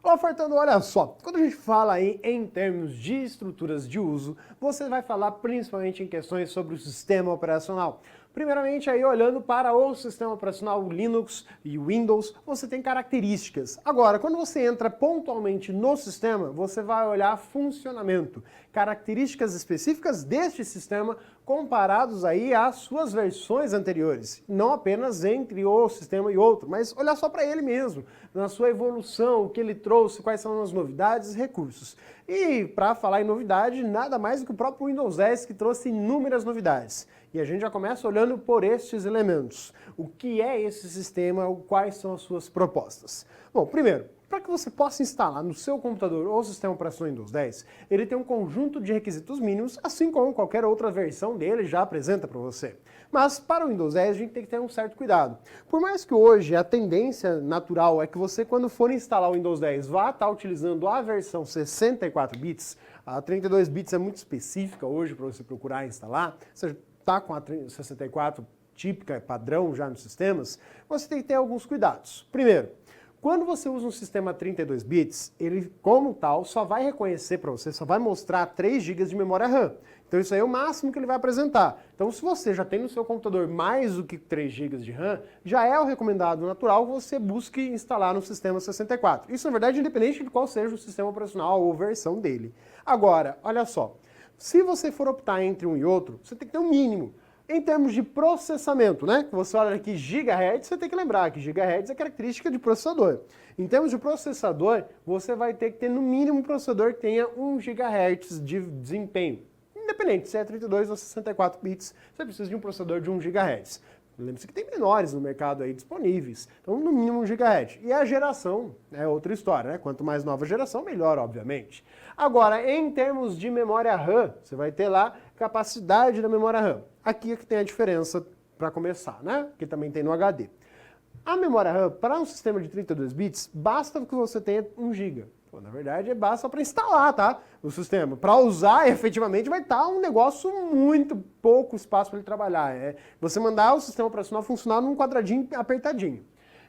Olá, Fartando, olha só, quando a gente fala aí em termos de estruturas de uso, você vai falar principalmente em questões sobre o sistema operacional. Primeiramente, aí olhando para o sistema operacional Linux e Windows, você tem características. Agora, quando você entra pontualmente no sistema, você vai olhar funcionamento, características específicas deste sistema comparados aí às suas versões anteriores. Não apenas entre o sistema e outro, mas olhar só para ele mesmo, na sua evolução, o que ele trouxe, quais são as novidades e recursos. E para falar em novidade, nada mais do que o próprio Windows 10 que trouxe inúmeras novidades. E a gente já começa olhando por estes elementos. O que é esse sistema, quais são as suas propostas? Bom, primeiro, para que você possa instalar no seu computador o sistema operacional Windows 10, ele tem um conjunto de requisitos mínimos, assim como qualquer outra versão dele já apresenta para você. Mas para o Windows 10 a gente tem que ter um certo cuidado. Por mais que hoje a tendência natural é que você, quando for instalar o Windows 10, vá estar utilizando a versão 64 bits, a 32 bits é muito específica hoje para você procurar instalar, ou seja, está com a 64 típica, padrão já nos sistemas, você tem que ter alguns cuidados. Primeiro, quando você usa um sistema 32 bits, ele, como tal, só vai reconhecer para você, só vai mostrar 3 GB de memória RAM. Então isso aí é o máximo que ele vai apresentar. Então se você já tem no seu computador mais do que 3 GB de RAM, já é o recomendado natural que você busque instalar no sistema 64. Isso, na verdade, independente de qual seja o sistema operacional ou versão dele. Agora, olha só, se você for optar entre um e outro, você tem que ter um mínimo. Em termos de processamento, né? Que você olha aqui gigahertz, você tem que lembrar que gigahertz é característica de processador. Em termos de processador, você vai ter que ter no mínimo um processador que tenha 1 GHz de desempenho. Independente se é 32 ou 64 bits, você precisa de um processador de 1 GHz. Lembre-se que tem menores no mercado aí disponíveis, então no mínimo 1 GHz. E a geração é outra história, né? Quanto mais nova geração, melhor, obviamente. Agora, em termos de memória RAM, você vai ter lá capacidade da memória RAM. Aqui é que tem a diferença para começar, né? Que também tem no HD. A memória RAM, para um sistema de 32 bits, basta que você tenha 1 GB. Pô, na verdade, basta para instalar, tá? O sistema. Para usar, efetivamente, vai estar um negócio muito pouco espaço para ele trabalhar. É você mandar o sistema operacional funcionar num quadradinho apertadinho.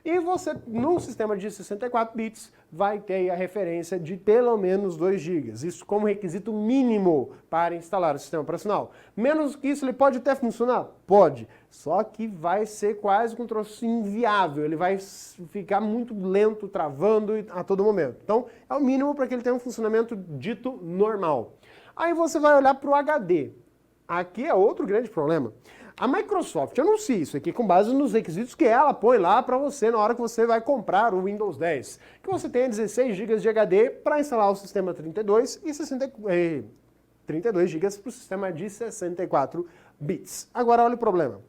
E você, num sistema de 64 bits, vai ter a referência de pelo menos 2 GB. Isso como requisito mínimo para instalar o sistema operacional. Menos que isso, ele pode até funcionar? Pode. Só que vai ser quase um troço inviável. Ele vai ficar muito lento, travando a todo momento. Então, é o mínimo para que ele tenha um funcionamento dito normal. Aí você vai olhar para o HD. Aqui é outro grande problema. A Microsoft anuncia isso aqui com base nos requisitos que ela põe lá para você na hora que você vai comprar o Windows 10. Que você tenha 16 GB de HD para instalar o sistema 32 e 32 GB para o sistema de 64 bits. Agora olha o problema.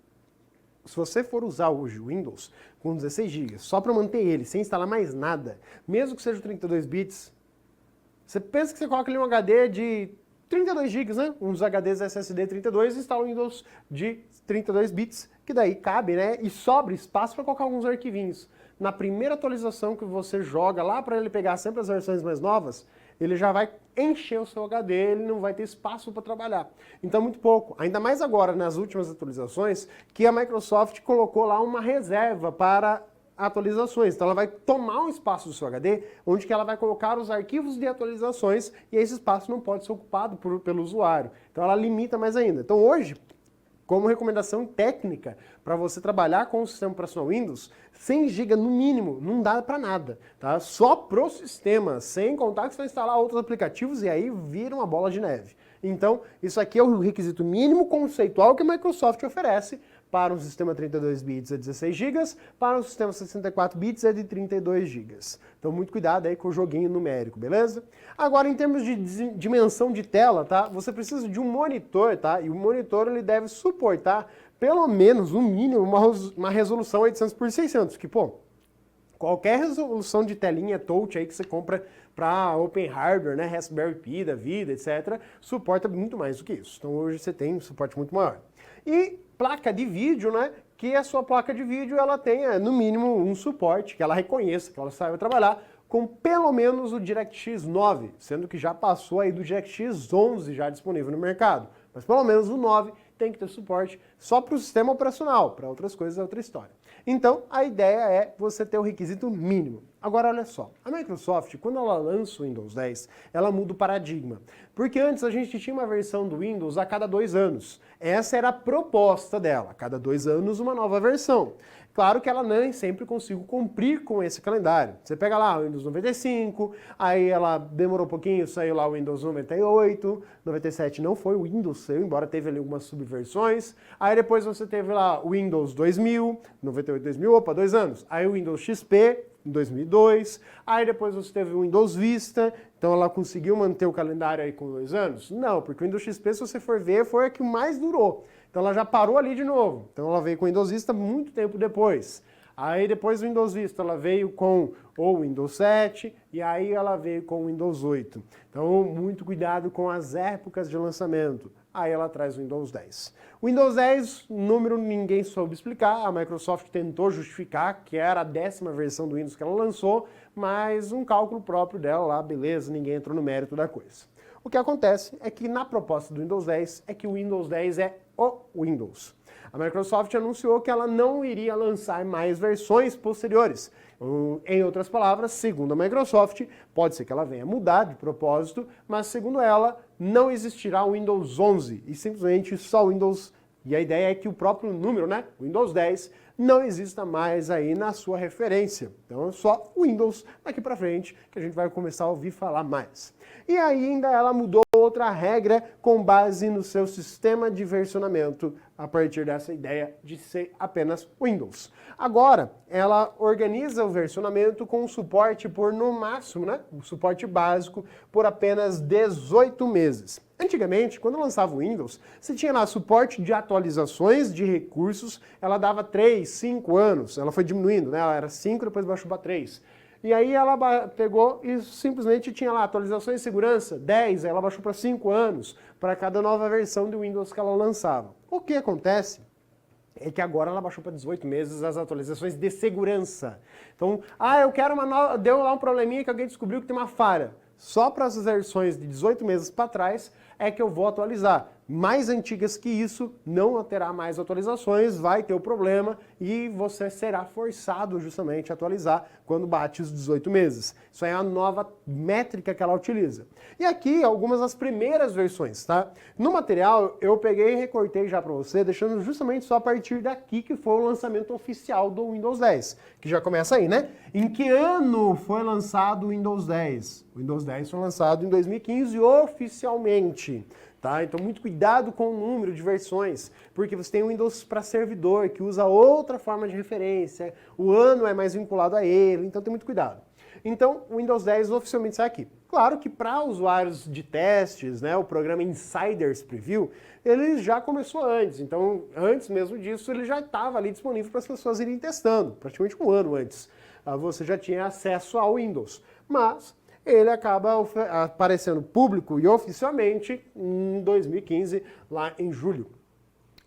Se você for usar hoje o Windows com 16 GB só para manter ele, sem instalar mais nada, mesmo que seja 32 bits, você pensa que você coloca ali um HD de 32 GB, né? Uns HDs SSD 32 e instala o Windows de 32 bits, que daí cabe, né? E sobra espaço para colocar alguns arquivinhos. Na primeira atualização que você joga lá para ele pegar sempre as versões mais novas, ele já vai encher o seu HD, ele não vai ter espaço para trabalhar. Então, muito pouco. Ainda mais agora, nas últimas atualizações, que a Microsoft colocou lá uma reserva para atualizações. Então ela vai tomar um espaço do seu HD, onde que ela vai colocar os arquivos de atualizações e esse espaço não pode ser ocupado pelo usuário. Então ela limita mais ainda. Então hoje, como recomendação técnica para você trabalhar com o sistema operacional Windows, 100 GB no mínimo não dá para nada, tá? Só pro sistema, sem contar que você vai instalar outros aplicativos e aí vira uma bola de neve. Então, isso aqui é o requisito mínimo conceitual que a Microsoft oferece. Para um sistema 32 bits é 16 GB, para um sistema 64 bits é de 32 GB. Então muito cuidado aí com o joguinho numérico, beleza? Agora em termos de dimensão de tela, tá? Você precisa de um monitor, tá? E o monitor ele deve suportar pelo menos, no mínimo, uma resolução 800 por 600, que pô, qualquer resolução de telinha touch aí que você compra para Open Hardware, né, Raspberry Pi da vida, etc., suporta muito mais do que isso. Então hoje você tem um suporte muito maior. E placa de vídeo, né, que a sua placa de vídeo ela tenha, no mínimo, um suporte, que ela reconheça, que ela saiba trabalhar com pelo menos o DirectX 9, sendo que já passou aí do DirectX 11 já disponível no mercado. Mas pelo menos o 9 tem que ter suporte, só para o sistema operacional, para outras coisas é outra história. Então, a ideia é você ter o requisito mínimo. Agora, olha só, a Microsoft, quando ela lança o Windows 10, ela muda o paradigma. Porque antes a gente tinha uma versão do Windows a cada 2 anos. Essa era a proposta dela, a cada 2 anos uma nova versão. Claro que ela nem sempre conseguiu cumprir com esse calendário. Você pega lá o Windows 95, aí ela demorou um pouquinho, saiu lá o Windows 98, 97 não foi, o Windows saiu, embora teve ali algumas subversões. Aí depois você teve lá o Windows 2000, 98, 2000, opa, 2 anos. Aí o Windows XP, em 2002, aí depois você teve o Windows Vista, então ela conseguiu manter o calendário aí com 2 anos? Não, porque o Windows XP, se você for ver, foi a que mais durou. Então ela já parou ali de novo. Então ela veio com o Windows Vista muito tempo depois. Aí depois do Windows Vista ela veio com o Windows 7 e aí ela veio com o Windows 8. Então muito cuidado com as épocas de lançamento. Aí ela traz o Windows 10. O Windows 10, número ninguém soube explicar, a Microsoft tentou justificar que era a 10ª versão do Windows que ela lançou, mas um cálculo próprio dela lá, beleza, ninguém entrou no mérito da coisa. O que acontece é que na proposta do Windows 10 é que o Windows 10 é o Windows. A Microsoft anunciou que ela não iria lançar mais versões posteriores. Em outras palavras, segundo a Microsoft, pode ser que ela venha mudar de propósito, mas segundo ela, não existirá o Windows 11 e simplesmente só o Windows. E a ideia é que o próprio número, né, Windows 10, não exista mais aí na sua referência. Então é só o Windows daqui para frente que a gente vai começar a ouvir falar mais. E ainda ela mudou outra regra com base no seu sistema de versionamento a partir dessa ideia de ser apenas Windows. Agora, ela organiza o versionamento com suporte por, no máximo, né, o suporte básico, por apenas 18 meses. Antigamente, quando lançava o Windows, você tinha lá suporte de atualizações de recursos, ela dava 3, 5 anos, ela foi diminuindo, né? Ela era 5, depois baixou para 3. E aí ela pegou e simplesmente tinha lá atualizações de segurança, 10, aí ela baixou para 5 anos, para cada nova versão do Windows que ela lançava. O que acontece é que agora ela baixou para 18 meses as atualizações de segurança. Então, eu quero uma nova, deu lá um probleminha que alguém descobriu que tem uma falha. Só para as versões de 18 meses para trás é que eu vou atualizar. Mais antigas que isso, não terá mais atualizações, vai ter o problema e você será forçado justamente a atualizar quando bate os 18 meses. Isso é a nova métrica que ela utiliza. E aqui algumas das primeiras versões, tá? No material eu peguei e recortei já para você, deixando justamente só a partir daqui que foi o lançamento oficial do Windows 10, que já começa aí, né? Em que ano foi lançado o Windows 10? O Windows 10 foi lançado em 2015 oficialmente. Tá? Então, muito cuidado com o número de versões, porque você tem o Windows para servidor, que usa outra forma de referência, o ano é mais vinculado a ele, então tem muito cuidado. Então, o Windows 10 oficialmente sai aqui. Claro que para usuários de testes, né, o programa Insiders Preview, ele já começou antes, então antes mesmo disso ele já estava ali disponível para as pessoas irem testando, praticamente um ano antes. Você já tinha acesso ao Windows, mas ele acaba aparecendo público e oficialmente em 2015, lá em julho.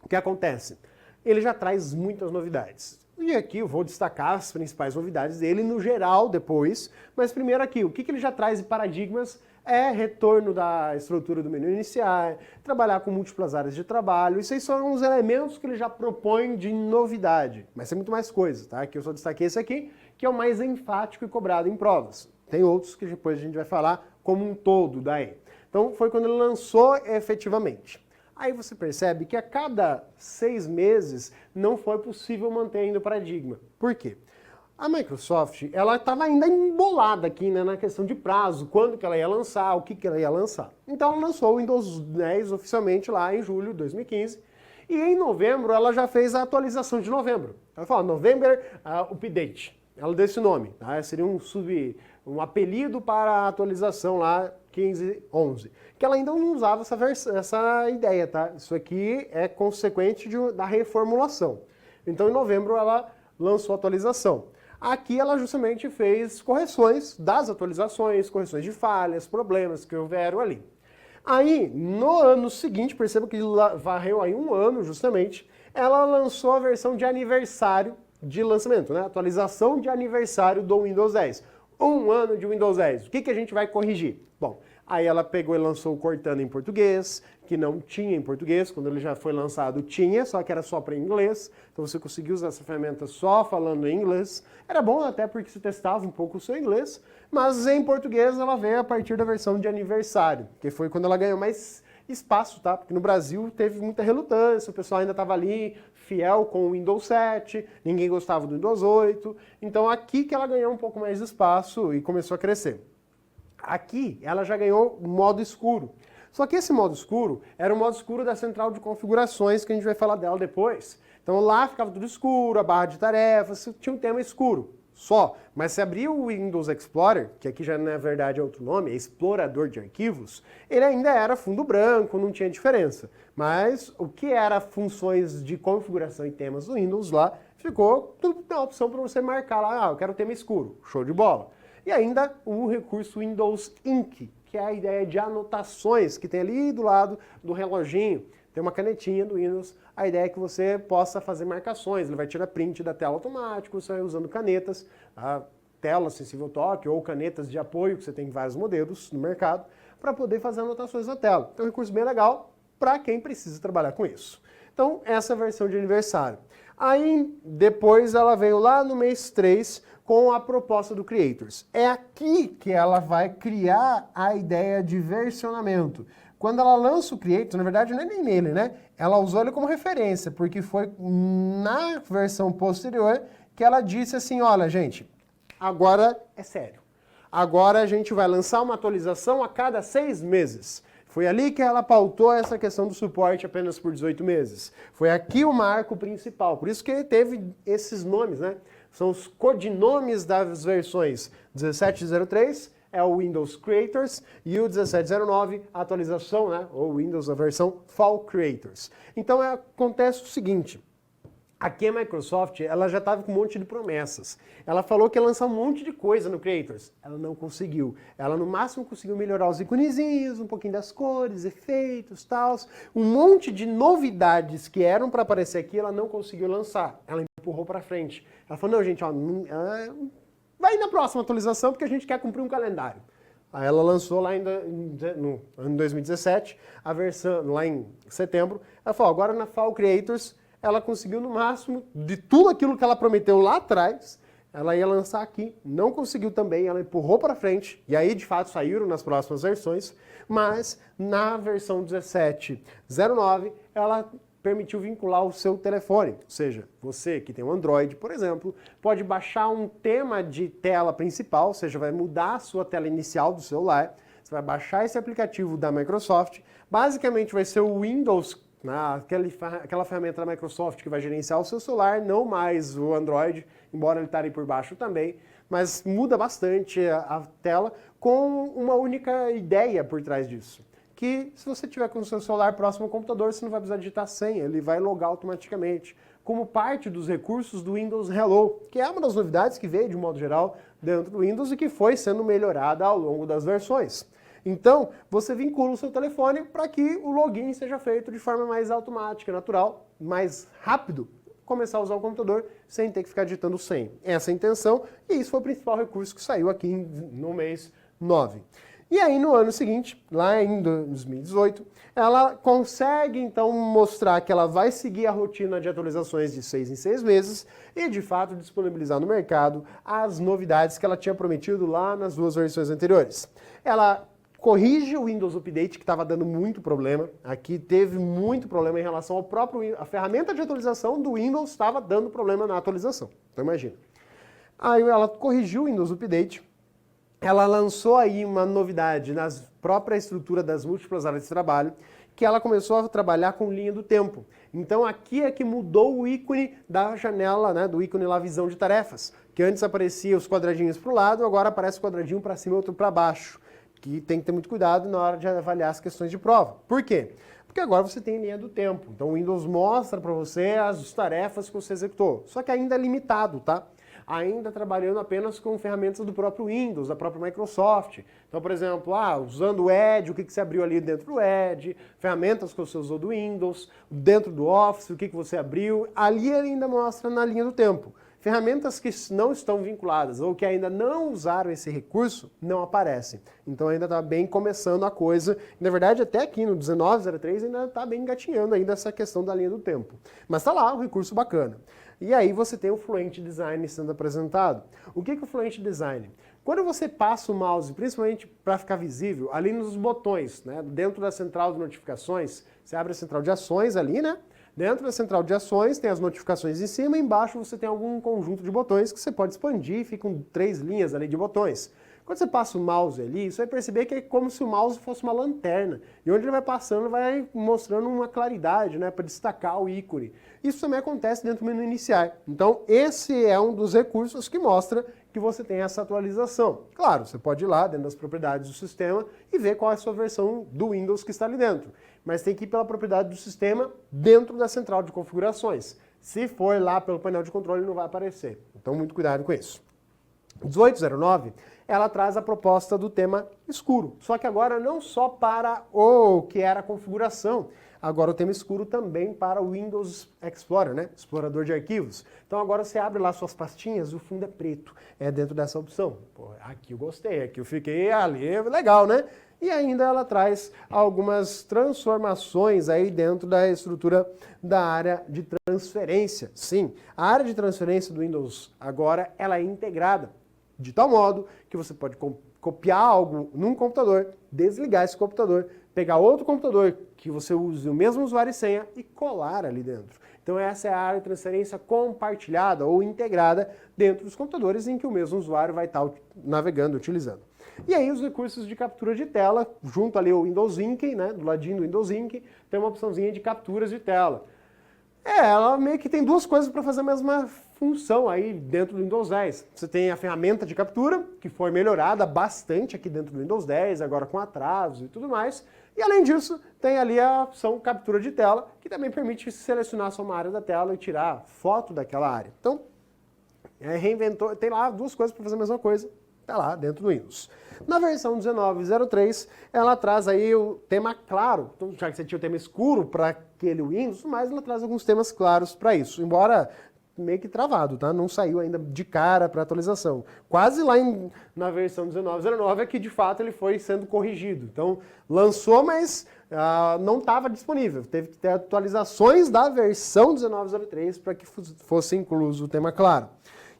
O que acontece? Ele já traz muitas novidades. E aqui eu vou destacar as principais novidades dele no geral depois, mas primeiro aqui, o que ele já traz de paradigmas é retorno da estrutura do menu iniciar, trabalhar com múltiplas áreas de trabalho, isso aí são os elementos que ele já propõe de novidade, mas tem muito mais coisa, tá? Aqui eu só destaquei esse aqui, que é o mais enfático e cobrado em provas. Tem outros que depois a gente vai falar como um todo daí. Então foi quando ele lançou efetivamente. Aí você percebe que a cada 6 meses não foi possível manter ainda o paradigma. Por quê? A Microsoft, ela estava ainda embolada aqui, né, na questão de prazo, quando que ela ia lançar, o que ela ia lançar. Então ela lançou o Windows 10 oficialmente lá em julho de 2015 e em novembro ela já fez a atualização de novembro. Ela falou, November Update. Ela deu esse nome, tá? Seria um apelido para a atualização lá 15.11, que ela ainda não usava essa ideia, tá? Isso aqui é consequente da reformulação. Então, em novembro, ela lançou a atualização. Aqui, ela justamente fez correções das atualizações, correções de falhas, problemas que houveram ali. Aí, no ano seguinte, perceba que varreu aí um ano, justamente, ela lançou a versão de aniversário de lançamento, né? Atualização de aniversário do Windows 10. Um ano de Windows 10. O que a gente vai corrigir? Bom, Aí ela pegou e lançou o Cortana em português, que não tinha em português, quando ele já foi lançado tinha, só que era só para inglês, então você conseguiu usar essa ferramenta só falando em inglês. Era bom até porque você testava um pouco o seu inglês, mas em português ela veio a partir da versão de aniversário, que foi quando ela ganhou mais espaço, tá? Porque no Brasil teve muita relutância, o pessoal ainda estava ali fiel com o Windows 7, ninguém gostava do Windows 8, então aqui que ela ganhou um pouco mais de espaço e começou a crescer. Aqui ela já ganhou modo escuro. Só que esse modo escuro era o modo escuro da central de configurações, que a gente vai falar dela depois. Então lá ficava tudo escuro, a barra de tarefas, tinha um tema escuro só. Mas se abrir o Windows Explorer, que aqui já na verdade é outro nome, é explorador de arquivos, ele ainda era fundo branco, não tinha diferença. Mas o que era funções de configuração e temas do Windows lá, ficou tudo na opção para você marcar lá, eu quero tema escuro, show de bola. E ainda o recurso Windows Ink, que é a ideia de anotações que tem ali do lado do reloginho. Tem uma canetinha do Windows, a ideia é que você possa fazer marcações. Ele vai tirar print da tela automático, você vai usando canetas, a tela sensível toque ou canetas de apoio, que você tem vários modelos no mercado, para poder fazer anotações na tela. Então é um recurso bem legal para quem precisa trabalhar com isso. Então essa é a versão de aniversário. Aí depois ela veio lá no mês 3, com a proposta do Creators. É aqui que ela vai criar a ideia de versionamento. Quando ela lança o Creators, na verdade não é nem nele, né? Ela usou ele como referência, porque foi na versão posterior que ela disse assim, olha gente, agora é sério. Agora a gente vai lançar uma atualização a cada 6 meses. Foi ali que ela pautou essa questão do suporte apenas por 18 meses. Foi aqui o marco principal. Por isso que teve esses nomes, né? São os codinomes das versões 17.03, é o Windows Creators, e o 17.09, a atualização, né? Ou Windows, a versão Fall Creators. Então acontece o seguinte. Aqui a Microsoft, ela já estava com um monte de promessas. Ela falou que ia lançar um monte de coisa no Creators. Ela não conseguiu. Ela no máximo conseguiu melhorar os iconezinhos, um pouquinho das cores, efeitos, tal. Um monte de novidades que eram para aparecer aqui, ela não conseguiu lançar. Ela empurrou para frente. Ela falou, não gente, ó, vai na próxima atualização porque a gente quer cumprir um calendário. Aí ela lançou lá no ano 2017, a versão, lá em setembro, ela falou, agora na Fall Creators, ela conseguiu no máximo, de tudo aquilo que ela prometeu lá atrás, ela ia lançar aqui, não conseguiu também, ela empurrou para frente, e aí de fato saíram nas próximas versões, mas na versão 17.09 ela permitiu vincular o seu telefone, ou seja, você que tem um Android, por exemplo, pode baixar um tema de tela principal, ou seja, vai mudar a sua tela inicial do celular, você vai baixar esse aplicativo da Microsoft, basicamente vai ser o Windows, aquela ferramenta da Microsoft que vai gerenciar o seu celular, não mais o Android, embora ele esteja aí por baixo também, mas muda bastante a tela com uma única ideia por trás disso. Que se você tiver com o seu celular próximo ao computador, você não vai precisar digitar senha, ele vai logar automaticamente, como parte dos recursos do Windows Hello, que é uma das novidades que veio de modo geral dentro do Windows e que foi sendo melhorada ao longo das versões. Então, você vincula o seu telefone para que o login seja feito de forma mais automática, natural, mais rápido, começar a usar o computador sem ter que ficar digitando senha. Essa é a intenção e isso foi o principal recurso que saiu aqui no mês 9. E aí, no ano seguinte, lá em 2018, ela consegue, então, mostrar que ela vai seguir a rotina de atualizações de 6 em 6 meses e, de fato, disponibilizar no mercado as novidades que ela tinha prometido lá nas 2 versões anteriores. Ela corrige o Windows Update, que estava dando muito problema. Aqui teve muito problema em relação ao próprio... A ferramenta de atualização do Windows estava dando problema na atualização. Então, imagina. Aí ela corrigiu o Windows Update. Ela lançou aí uma novidade na própria estrutura das múltiplas áreas de trabalho, que ela começou a trabalhar com linha do tempo. Então aqui é que mudou o ícone da janela, né, do ícone lá visão de tarefas, que antes aparecia os quadradinhos para o lado, agora aparece o quadradinho para cima e outro para baixo, que tem que ter muito cuidado na hora de avaliar as questões de prova. Por quê? Porque agora você tem linha do tempo. Então o Windows mostra para você as tarefas que você executou, só que ainda é limitado, tá? Ainda trabalhando apenas com ferramentas do próprio Windows, da própria Microsoft. Então, por exemplo, usando o Edge, o que você abriu ali dentro do Edge, ferramentas que você usou do Windows, dentro do Office, o que você abriu, ali ele ainda mostra na linha do tempo. Ferramentas que não estão vinculadas ou que ainda não usaram esse recurso não aparecem. Então ainda está bem começando a coisa. Na verdade, até aqui no 1903 ainda está bem engatinhando ainda essa questão da linha do tempo. Mas está lá, um recurso bacana. E aí você tem o Fluent Design sendo apresentado. O que é o Fluent Design? Quando você passa o mouse, principalmente para ficar visível, ali nos botões, né, dentro da central de notificações, você abre a central de ações ali, né? Dentro da central de ações tem as notificações em cima e embaixo você tem algum conjunto de botões que você pode expandir e ficam 3 linhas ali de botões. Quando você passa o mouse ali, você vai perceber que é como se o mouse fosse uma lanterna. E onde ele vai passando, vai mostrando uma claridade, né, para destacar o ícone. Isso também acontece dentro do menu iniciar. Então, esse é um dos recursos que mostra que você tem essa atualização. Claro, você pode ir lá dentro das propriedades do sistema e ver qual é a sua versão do Windows que está ali dentro. Mas tem que ir pela propriedade do sistema dentro da central de configurações. Se for lá pelo painel de controle, não vai aparecer. Então, muito cuidado com isso. 1809, ela traz a proposta do tema escuro. Só que agora não só para o que era a configuração, agora o tema escuro também para o Windows Explorer, né? Explorador de arquivos. Então agora você abre lá suas pastinhas e o fundo é preto. É dentro dessa opção. Pô, aqui eu gostei, aqui eu fiquei ali, legal, né? E ainda ela traz algumas transformações aí dentro da estrutura da área de transferência. Sim, a área de transferência do Windows agora ela é integrada. De tal modo que você pode copiar algo num computador, desligar esse computador, pegar outro computador que você use o mesmo usuário e senha e colar ali dentro. Então essa é a área de transferência compartilhada ou integrada dentro dos computadores em que o mesmo usuário vai estar navegando, utilizando. E aí os recursos de captura de tela, junto ali o Windows Ink, né, do ladinho do Windows Ink, tem uma opçãozinha de capturas de tela. Ela meio que tem duas coisas para fazer a mesma função aí dentro do Windows 10. Você tem a ferramenta de captura, que foi melhorada bastante aqui dentro do Windows 10, agora com atraso e tudo mais. E além disso, tem ali a opção captura de tela, que também permite selecionar só uma área da tela e tirar foto daquela área. Então, reinventou, tem lá duas coisas para fazer a mesma coisa, tá lá dentro do Windows. Na versão 19.03, ela traz aí o tema claro, então, já que você tinha o tema escuro para aquele Windows, mas ela traz alguns temas claros para isso, embora meio que travado, tá? Não saiu ainda de cara para atualização. Quase lá na versão 19.09 é que de fato ele foi sendo corrigido. Então lançou, mas não estava disponível. Teve que ter atualizações da versão 19.03 para que fosse incluso o tema claro.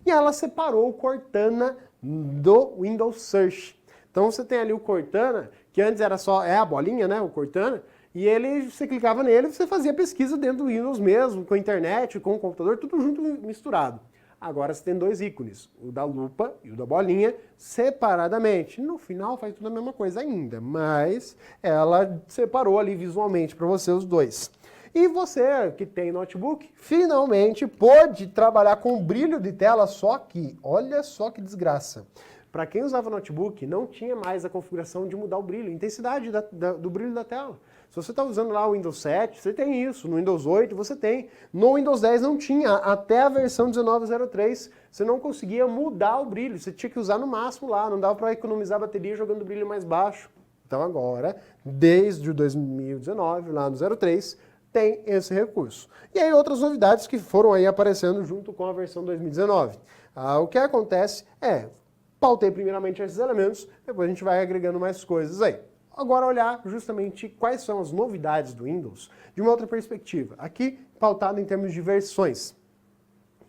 E ela separou o Cortana do Windows Search. Então você tem ali o Cortana, que antes era só a bolinha, né, o Cortana, e ele, você clicava nele e você fazia pesquisa dentro do Windows mesmo, com a internet, com o computador, tudo junto misturado. Agora você tem dois ícones, o da lupa e o da bolinha, separadamente. No final faz tudo a mesma coisa ainda, mas ela separou ali visualmente para você os dois. E você que tem notebook, finalmente pôde trabalhar com brilho de tela, só que, olha só que desgraça. Para quem usava notebook, não tinha mais a configuração de mudar o brilho, a intensidade do brilho da tela. Se você está usando lá o Windows 7, você tem isso. No Windows 8 você tem. No Windows 10 não tinha. Até a versão 19.03 você não conseguia mudar o brilho. Você tinha que usar no máximo lá. Não dava para economizar bateria jogando o brilho mais baixo. Então agora, desde o 2019, lá no 03, tem esse recurso. E aí outras novidades que foram aí aparecendo junto com a versão 2019. O que acontece é, pautei primeiramente esses elementos, depois a gente vai agregando mais coisas aí. Agora olhar justamente quais são as novidades do Windows de uma outra perspectiva. Aqui, pautado em termos de versões,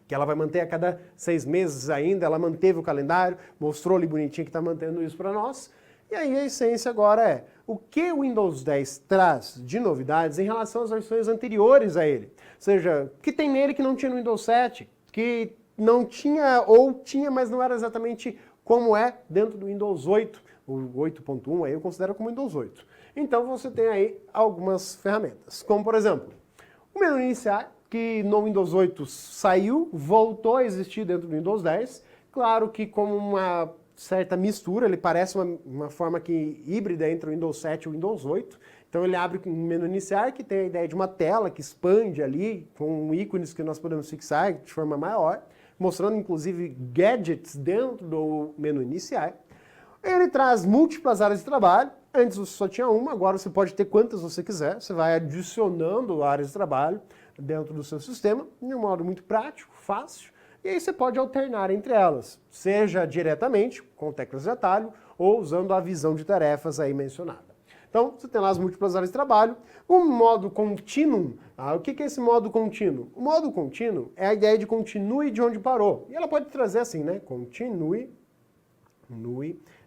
que ela vai manter a cada 6 meses ainda, ela manteve o calendário, mostrou ali bonitinho que está mantendo isso para nós. E aí a essência agora é o que o Windows 10 traz de novidades em relação às versões anteriores a ele. Ou seja, o que tem nele que não tinha no Windows 7, que não tinha ou tinha, mas não era exatamente como é dentro do Windows 8. O 8.1 aí eu considero como Windows 8. Então você tem aí algumas ferramentas, como por exemplo, o menu iniciar, que no Windows 8 saiu, voltou a existir dentro do Windows 10, claro que como uma certa mistura, ele parece uma forma que híbrida entre o Windows 7 e o Windows 8, então ele abre um menu iniciar que tem a ideia de uma tela que expande ali, com ícones que nós podemos fixar de forma maior, mostrando inclusive gadgets dentro do menu iniciar. Ele traz múltiplas áreas de trabalho, antes você só tinha uma, agora você pode ter quantas você quiser, você vai adicionando áreas de trabalho dentro do seu sistema, de um modo muito prático, fácil, E aí você pode alternar entre elas, seja diretamente, com teclas de atalho, ou usando a visão de tarefas aí mencionada. Então, você tem lá as múltiplas áreas de trabalho. O modo contínuo, o que é esse modo contínuo? O modo contínuo é a ideia de continue de onde parou. E ela pode trazer assim, né? Continue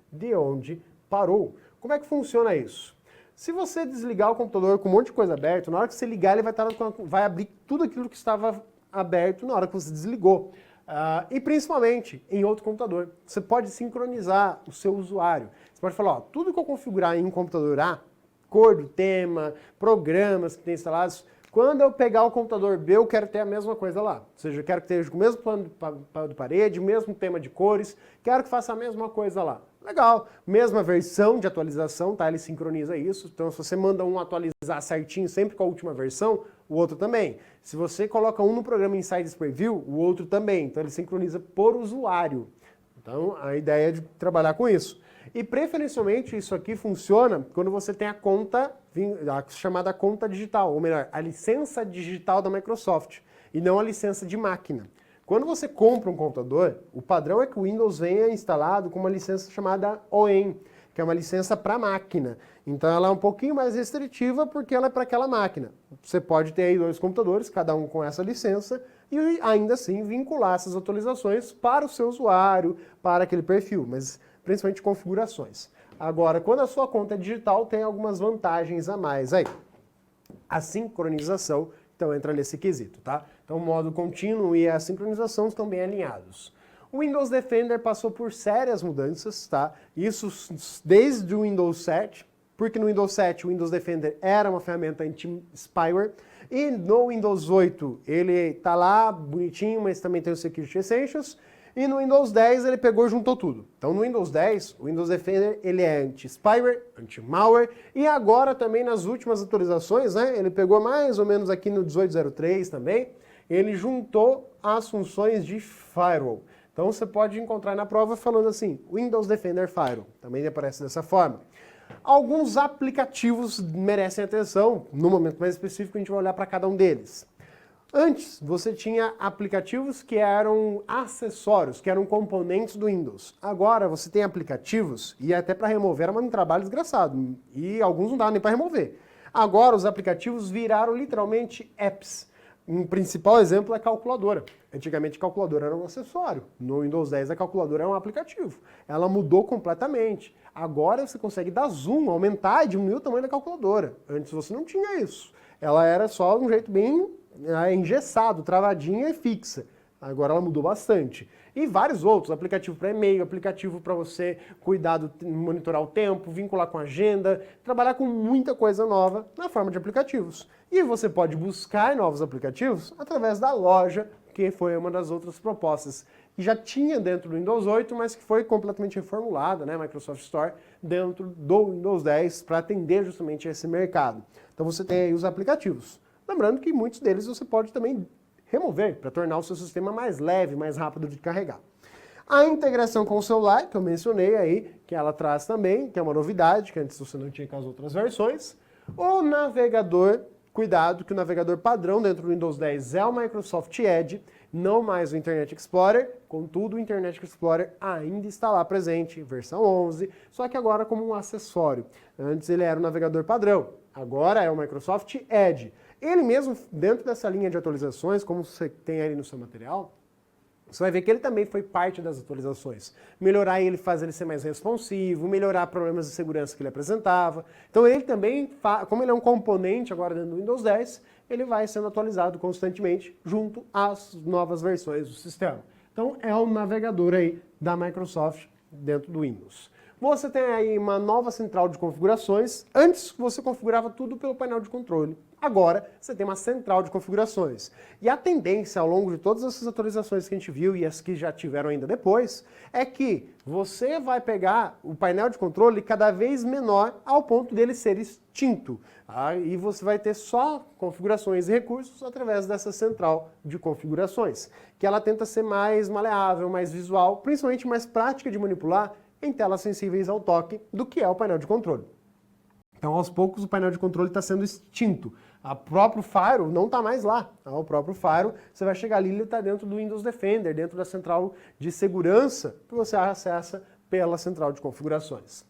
de onde parou. Como é que funciona isso? Se você desligar o computador com um monte de coisa aberta, na hora que você ligar, ele vai abrir tudo aquilo que estava aberto na hora que você desligou. E principalmente em outro computador. Você pode sincronizar o seu usuário. Você pode falar, ó, tudo que eu configurar em um computador A, cor do tema, programas que tem instalados, quando eu pegar o computador B, eu quero ter a mesma coisa lá. Ou seja, eu quero que esteja com o mesmo plano de parede, o mesmo tema de cores, quero que faça a mesma coisa lá. Legal, mesma versão de atualização, tá? Ele sincroniza isso. Então, se você manda um atualizar certinho sempre com a última versão, o outro também. Se você coloca um no programa Insider Preview, o outro também. Então, ele sincroniza por usuário. Então, a ideia é de trabalhar com isso. E, preferencialmente, isso aqui funciona quando você tem a conta, a chamada conta digital, ou melhor, a licença digital da Microsoft, e não a licença de máquina. Quando você compra um computador, o padrão é que o Windows venha instalado com uma licença chamada OEM, que é uma licença para máquina. Então ela é um pouquinho mais restritiva porque ela é para aquela máquina. Você pode ter aí 2 computadores, cada um com essa licença, e ainda assim vincular essas atualizações para o seu usuário, para aquele perfil, mas principalmente configurações. Agora, quando a sua conta é digital, tem algumas vantagens a mais aí. A sincronização, então, entra nesse quesito, tá? Então, o modo contínuo e a sincronização estão bem alinhados. O Windows Defender passou por sérias mudanças, tá? Isso desde o Windows 7, porque no Windows 7 o Windows Defender era uma ferramenta anti-spyware, e no Windows 8 ele tá lá bonitinho, mas também tem o Security Essentials, e no Windows 10 ele pegou e juntou tudo. Então no Windows 10, o Windows Defender ele é anti-spyware, anti-malware, e agora também nas últimas atualizações, né, ele pegou mais ou menos aqui no 18.03 também, ele juntou as funções de firewall. Então você pode encontrar na prova falando assim, Windows Defender Firewall, também aparece dessa forma. Alguns aplicativos merecem atenção, no momento mais específico a gente vai olhar para cada um deles. Antes, você tinha aplicativos que eram acessórios, que eram componentes do Windows. Agora, você tem aplicativos, e até para remover era um trabalho desgraçado, e alguns não dá nem para remover. Agora, os aplicativos viraram literalmente apps. Um principal exemplo é a calculadora. Antigamente, a calculadora era um acessório. No Windows 10, a calculadora é um aplicativo. Ela mudou completamente. Agora, você consegue dar zoom, aumentar e diminuir o tamanho da calculadora. Antes, você não tinha isso. Ela era só um jeito bem engessado, travadinha e fixa. Agora ela mudou bastante. E vários outros, aplicativo para e-mail, aplicativo para você cuidar, monitorar o tempo, vincular com a agenda, trabalhar com muita coisa nova na forma de aplicativos. E você pode buscar novos aplicativos através da loja, que foi uma das outras propostas que já tinha dentro do Windows 8, mas que foi completamente reformulada, né, Microsoft Store, dentro do Windows 10 para atender justamente esse mercado. Então você tem aí os aplicativos. Lembrando que muitos deles você pode também remover para tornar o seu sistema mais leve, mais rápido de carregar. A integração com o celular, que eu mencionei aí, que ela traz também, que é uma novidade, que antes você não tinha com as outras versões. O navegador, cuidado que o navegador padrão dentro do Windows 10 é o Microsoft Edge, não mais o Internet Explorer, contudo o Internet Explorer ainda está lá presente, versão 11, só que agora como um acessório. Antes ele era o navegador padrão, agora é o Microsoft Edge. Ele mesmo, dentro dessa linha de atualizações, como você tem aí no seu material, você vai ver que ele também foi parte das atualizações. Melhorar ele, faz ele ser mais responsivo, melhorar problemas de segurança que ele apresentava. Então ele também, como ele é um componente agora dentro do Windows 10, ele vai sendo atualizado constantemente junto às novas versões do sistema. Então é um navegador aí da Microsoft dentro do Windows. Você tem aí uma nova central de configurações. Antes você configurava tudo pelo painel de controle. Agora você tem uma central de configurações. E a tendência ao longo de todas essas atualizações que a gente viu e as que já tiveram ainda depois, é que você vai pegar o painel de controle cada vez menor ao ponto dele ser extinto. E você vai ter só configurações e recursos através dessa central de configurações, que ela tenta ser mais maleável, mais visual, principalmente mais prática de manipular em telas sensíveis ao toque do que é o painel de controle. Então, aos poucos, o painel de controle está sendo extinto. O próprio Firewall não está mais lá. O próprio Firewall, você vai chegar ali, ele está dentro do Windows Defender, dentro da central de segurança, que você acessa pela central de configurações.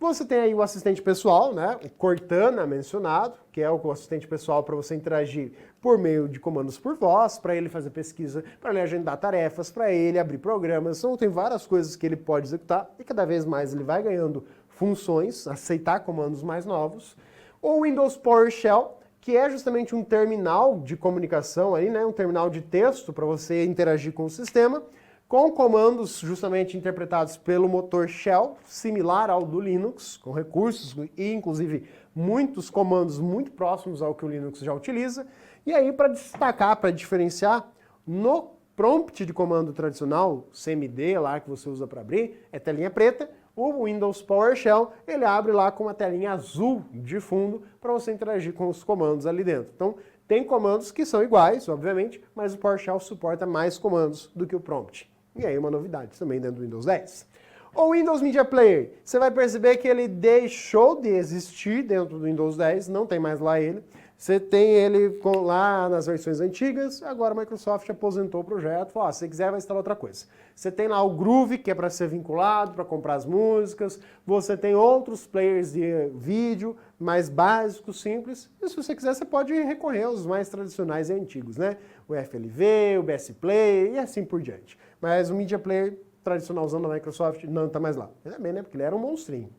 Você tem aí o assistente pessoal, né? O Cortana mencionado, que é o assistente pessoal para você interagir por meio de comandos por voz, para ele fazer pesquisa, para ele agendar tarefas, para ele abrir programas. Então tem várias coisas que ele pode executar e cada vez mais ele vai ganhando funções, aceitar comandos mais novos. O Windows PowerShell, que é justamente um terminal de comunicação aí, né? Um terminal de texto para você interagir com o sistema, com comandos justamente interpretados pelo motor Shell, similar ao do Linux, com recursos e inclusive muitos comandos muito próximos ao que o Linux já utiliza. E aí, para destacar, para diferenciar, no prompt de comando tradicional, CMD lá que você usa para abrir, é telinha preta. O Windows PowerShell, ele abre lá com uma telinha azul de fundo para você interagir com os comandos ali dentro. Então, tem comandos que são iguais, obviamente, mas o PowerShell suporta mais comandos do que o prompt. E aí uma novidade também dentro do Windows 10. O Windows Media Player, você vai perceber que ele deixou de existir dentro do Windows 10, não tem mais lá ele. Você tem ele lá nas versões antigas, agora a Microsoft aposentou o projeto, falou, se você quiser vai instalar outra coisa. Você tem lá o Groove, que é para ser vinculado, para comprar as músicas, você tem outros players de vídeo, mais básicos, simples, e se você quiser você pode recorrer aos mais tradicionais e antigos, né? O FLV, o BS Play e assim por diante. Mas o Media Player tradicionalzão da Microsoft não está mais lá. Ainda bem, né? Porque ele era um monstrinho.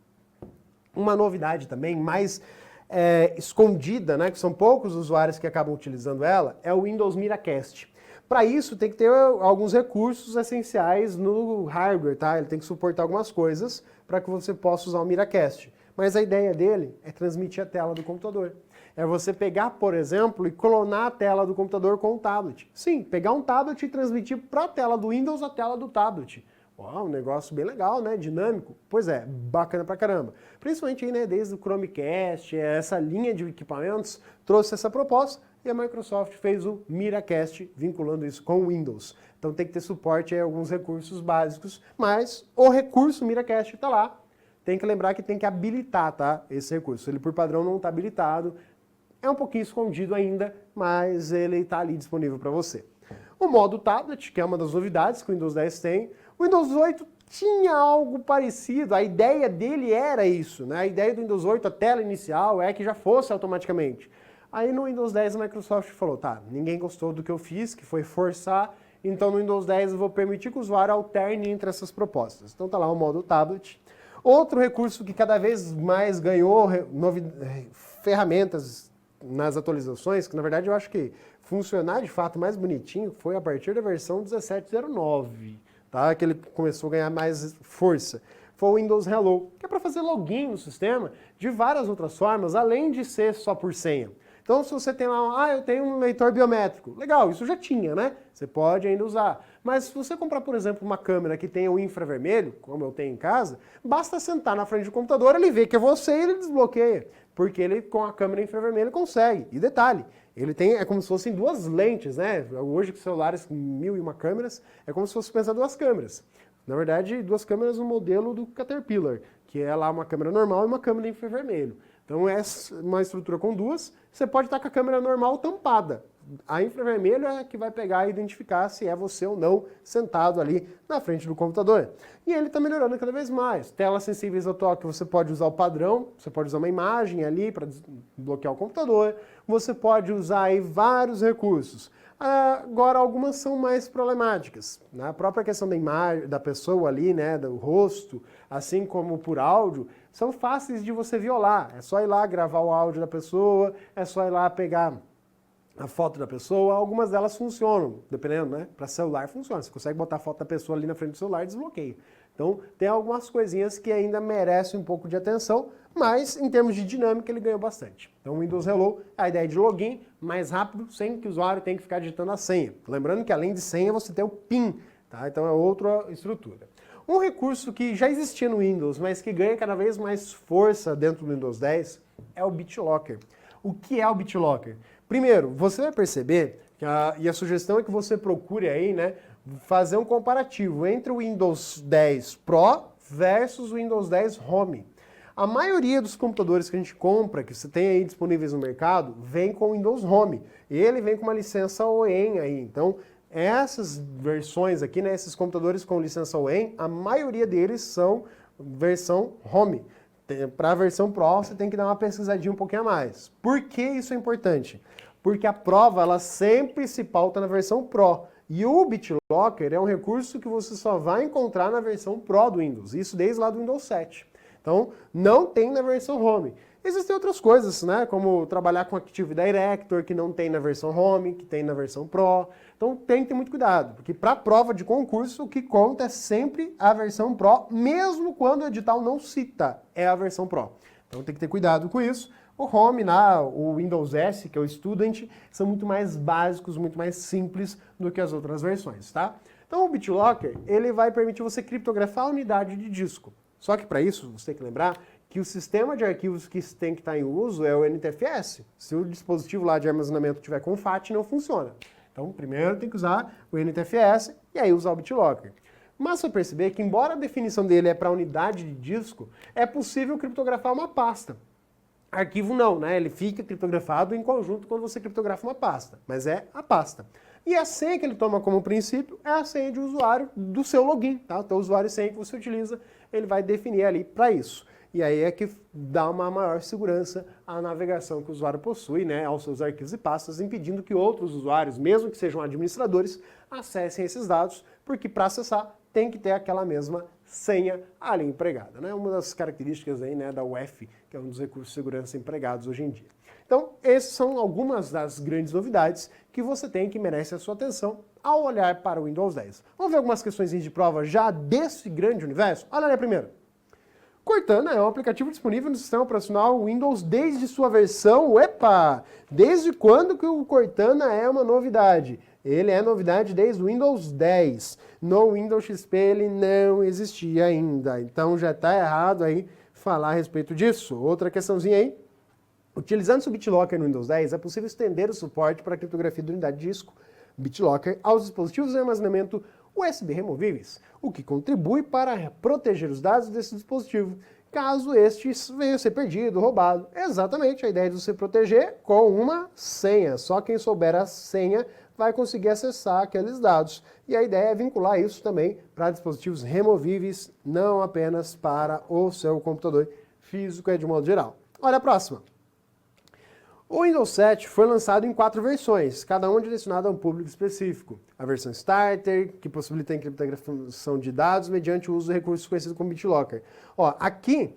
Uma novidade também, mais escondida, né? Que são poucos usuários que acabam utilizando ela, é o Windows Miracast. Para isso, tem que ter alguns recursos essenciais no hardware, tá? Ele tem que suportar algumas coisas para que você possa usar o Miracast. Mas a ideia dele é transmitir a tela do computador. É você pegar, por exemplo, e clonar a tela do computador com um tablet. Sim, pegar um tablet e transmitir para a tela do Windows a tela do tablet. Uau, um negócio bem legal, né? Dinâmico. Pois é, bacana pra caramba. Principalmente aí, né, desde o Chromecast, essa linha de equipamentos trouxe essa proposta e a Microsoft fez o Miracast vinculando isso com o Windows. Então tem que ter suporte a alguns recursos básicos, mas o recurso Miracast está lá. Tem que lembrar que tem que habilitar, tá? Esse recurso. Ele por padrão não está habilitado. É um pouquinho escondido ainda, mas ele está ali disponível para você. O modo tablet, que é uma das novidades que o Windows 10 tem. O Windows 8 tinha algo parecido, a ideia dele era isso, né? A ideia do Windows 8, a tela inicial, é que já fosse automaticamente. Aí no Windows 10 a Microsoft falou, tá, ninguém gostou do que eu fiz, que foi forçar, então no Windows 10 eu vou permitir que o usuário alterne entre essas propostas. Então tá lá o modo tablet. Outro recurso que cada vez mais ganhou ferramentas nas atualizações, que na verdade eu acho que funcionar de fato mais bonitinho foi a partir da versão 17.09, tá? Que ele começou a ganhar mais força. Foi o Windows Hello, que é para fazer login no sistema de várias outras formas, além de ser só por senha. Então, se você tem lá, eu tenho um leitor biométrico. Legal, isso já tinha, né? Você pode ainda usar. Mas se você comprar, por exemplo, uma câmera que tenha o infravermelho, como eu tenho em casa, basta sentar na frente do computador, ele vê que é você e ele desbloqueia. Porque ele, com a câmera infravermelha, consegue. E detalhe, ele tem, é como se fossem duas lentes, né? Hoje, com celulares com 1001 câmeras, é como se fosse pensar duas câmeras. Na verdade, duas câmeras no modelo do Caterpillar, que é lá uma câmera normal e uma câmera infravermelho. Então, é uma estrutura com duas. Você pode estar com a câmera normal tampada. A infravermelho é que vai pegar e identificar se é você ou não sentado ali na frente do computador. E ele está melhorando cada vez mais. Telas sensíveis ao toque, você pode usar o padrão, você pode usar uma imagem ali para desbloquear o computador, você pode usar aí vários recursos. Agora, algumas são mais problemáticas. A própria questão da imagem, da pessoa ali, né, do rosto, assim como por áudio, são fáceis de você violar. É só ir lá gravar o áudio da pessoa, é só ir lá pegar a foto da pessoa. Algumas delas funcionam, dependendo, né? Para celular funciona. Você consegue botar a foto da pessoa ali na frente do celular e desbloqueia. Então, tem algumas coisinhas que ainda merecem um pouco de atenção, mas em termos de dinâmica ele ganhou bastante. Então, o Windows Hello, a ideia de login mais rápido, sem que o usuário tenha que ficar digitando a senha. Lembrando que além de senha você tem o PIN, tá? Então é outra estrutura. Um recurso que já existia no Windows, mas que ganha cada vez mais força dentro do Windows 10 é o BitLocker. O que é o BitLocker? Primeiro, você vai perceber, e a sugestão é que você procure aí, né, fazer um comparativo entre o Windows 10 Pro versus o Windows 10 Home. A maioria dos computadores que a gente compra, que você tem aí disponíveis no mercado, vem com o Windows Home. Ele vem com uma licença OEM aí. Então, essas versões aqui, né, esses computadores com licença OEM, a maioria deles são versão Home. Para a versão Pro, você tem que dar uma pesquisadinha um pouquinho a mais. Por que isso é importante? Porque a prova, ela sempre se pauta na versão Pro. E o BitLocker é um recurso que você só vai encontrar na versão Pro do Windows. Isso desde lá do Windows 7. Então, não tem na versão Home. Existem outras coisas, né? Como trabalhar com Active Director, que não tem na versão Home, que tem na versão Pro. Então, tem que ter muito cuidado, porque para prova de concurso, o que conta é sempre a versão Pro, mesmo quando o edital não cita, é a versão Pro. Então, tem que ter cuidado com isso. O Home, o Windows S, que é o Student, são muito mais básicos, muito mais simples do que as outras versões, tá? Então, o BitLocker, ele vai permitir você criptografar a unidade de disco. Só que para isso, você tem que lembrar que o sistema de arquivos que tem que estar em uso é o NTFS. Se o dispositivo lá de armazenamento tiver com FAT, não funciona. Então, primeiro tem que usar o NTFS e aí usar o BitLocker. Mas você vai perceber que, embora a definição dele é para unidade de disco, é possível criptografar uma pasta. Arquivo não, né? Ele fica criptografado em conjunto quando você criptografa uma pasta, mas é a pasta. E a senha que ele toma como princípio é a senha de usuário do seu login, tá? O teu usuário e senha que você utiliza, ele vai definir ali para isso. E aí é que dá uma maior segurança à navegação que o usuário possui, né, aos seus arquivos e pastas, impedindo que outros usuários, mesmo que sejam administradores, acessem esses dados, porque para acessar tem que ter aquela mesma senha ali empregada, né? Uma das características aí, né, da UEF, que é um dos recursos de segurança empregados hoje em dia. Então, essas são algumas das grandes novidades que você tem que merece a sua atenção ao olhar para o Windows 10. Vamos ver algumas questões de prova já desse grande universo? Olha ali a primeira. Cortana é um aplicativo disponível no sistema operacional Windows desde sua versão... Epa! Desde quando que o Cortana é uma novidade? Ele é novidade desde o Windows 10. No Windows XP ele não existia ainda. Então já está errado aí falar a respeito disso. Outra questãozinha aí. Utilizando o BitLocker no Windows 10, é possível estender o suporte para a criptografia da unidade de disco BitLocker aos dispositivos de armazenamento USB removíveis, o que contribui para proteger os dados desse dispositivo, caso este venha a ser perdido, roubado. Exatamente, a ideia de você proteger com uma senha. Só quem souber a senha vai conseguir acessar aqueles dados. E a ideia é vincular isso também para dispositivos removíveis, não apenas para o seu computador físico, de modo geral. Olha a próxima. O Windows 7 foi lançado em 4 versões, cada uma direcionada a um público específico. A versão Starter, que possibilita a encriptação de dados mediante o uso de recursos conhecidos como BitLocker. Ó, aqui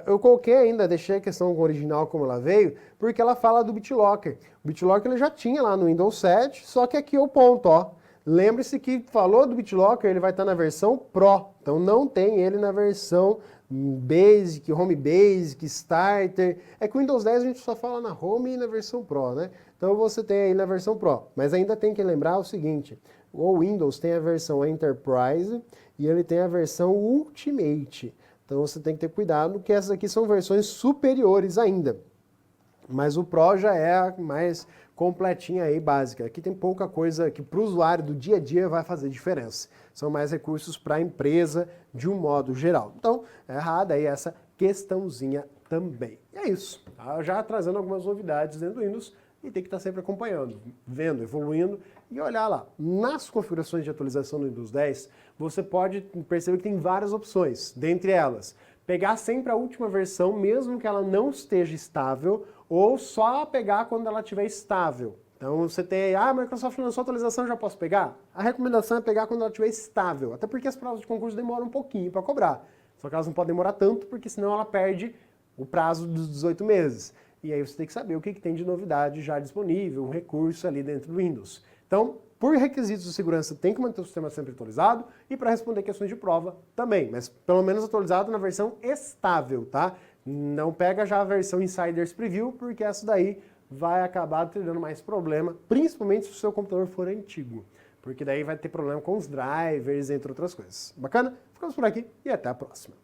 eu coloquei ainda, deixei a questão original como ela veio, porque ela fala do BitLocker. O BitLocker ele já tinha lá no Windows 7, só que aqui é o ponto, ó. Lembre-se que falou do BitLocker, ele vai estar na versão Pro, então não tem ele na versão Basic, Home Basic, Starter. É que o Windows 10 a gente só fala na Home e na versão Pro, né? Então você tem aí na versão Pro. Mas ainda tem que lembrar o seguinte, o Windows tem a versão Enterprise e ele tem a versão Ultimate. Então você tem que ter cuidado que essas aqui são versões superiores ainda. Mas o Pro já é a mais completinha aí, básica. Aqui tem pouca coisa que para o usuário do dia a dia vai fazer diferença. São mais recursos para a empresa de um modo geral. Então, é errada aí essa questãozinha também. E é isso. Tá? Já trazendo algumas novidades dentro do Windows e tem que estar sempre acompanhando, vendo, evoluindo e olhar lá. Nas configurações de atualização do Windows 10, você pode perceber que tem várias opções. Dentre elas, pegar sempre a última versão, mesmo que ela não esteja estável, ou só pegar quando ela estiver estável. Então você tem, a Microsoft lançou atualização, já posso pegar? A recomendação é pegar quando ela estiver estável, até porque as provas de concurso demoram um pouquinho para cobrar. Só que elas não podem demorar tanto, porque senão ela perde o prazo dos 18 meses. E aí você tem que saber o que tem de novidade já disponível, um recurso ali dentro do Windows. Então, por requisitos de segurança, tem que manter o sistema sempre atualizado e para responder questões de prova também, mas pelo menos atualizado na versão estável, tá? Não pega já a versão Insiders Preview, porque essa daí vai acabar tendo mais problema, principalmente se o seu computador for antigo, porque daí vai ter problema com os drivers, entre outras coisas. Bacana? Ficamos por aqui e até a próxima.